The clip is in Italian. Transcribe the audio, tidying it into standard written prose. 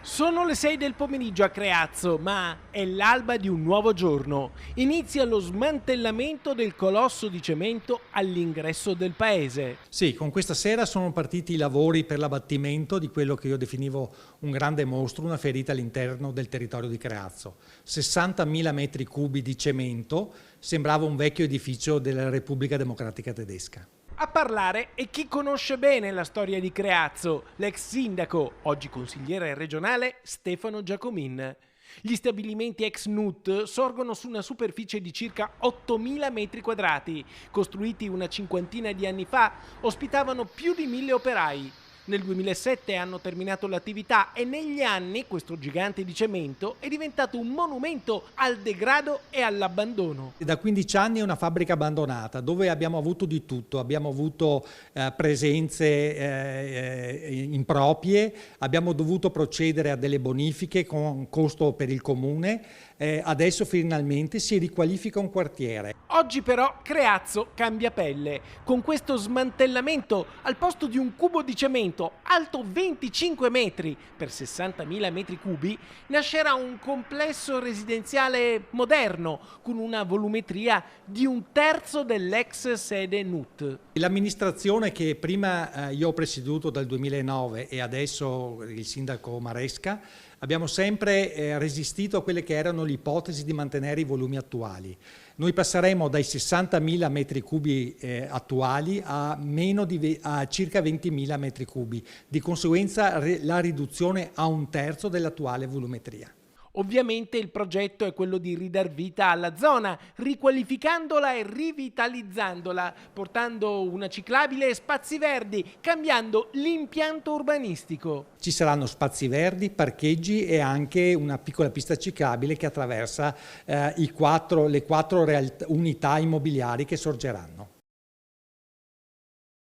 Sono le 6 del pomeriggio a Creazzo, ma è l'alba di un nuovo giorno. Inizia lo smantellamento del colosso di cemento all'ingresso del paese. Sì, con questa sera sono partiti i lavori per l'abbattimento di quello che io definivo un grande mostro, una ferita all'interno del territorio di Creazzo. 60.000 metri cubi di cemento, sembrava un vecchio edificio della Repubblica Democratica Tedesca. A parlare è chi conosce bene la storia di Creazzo, l'ex sindaco, oggi consigliere regionale, Stefano Giacomin. Gli stabilimenti ex NUT sorgono su una superficie di circa 8.000 metri quadrati. Costruiti una cinquantina di anni fa, ospitavano più di 1.000 operai. Nel 2007 hanno terminato l'attività e negli anni questo gigante di cemento è diventato un monumento al degrado e all'abbandono. Da 15 anni è una fabbrica abbandonata dove abbiamo avuto di tutto, abbiamo avuto presenze improprie, abbiamo dovuto procedere a delle bonifiche con costo per il comune, adesso finalmente si riqualifica un quartiere. Oggi però Creazzo cambia pelle. Con questo smantellamento, al posto di un cubo di cemento alto 25 metri per 60.000 metri cubi, nascerà un complesso residenziale moderno con una volumetria di un terzo dell'ex sede NUT. L'amministrazione che prima io ho presieduto dal 2009 e adesso il sindaco Maresca, abbiamo sempre resistito a quelle che erano le ipotesi di mantenere i volumi attuali. Noi passeremo dai 60.000 metri cubi attuali a circa 20.000 metri cubi, di conseguenza la riduzione a un terzo dell'attuale volumetria. Ovviamente il progetto è quello di ridar vita alla zona, riqualificandola e rivitalizzandola, portando una ciclabile e spazi verdi, cambiando l'impianto urbanistico. Ci saranno spazi verdi, parcheggi e anche una piccola pista ciclabile che attraversa le quattro unità immobiliari che sorgeranno.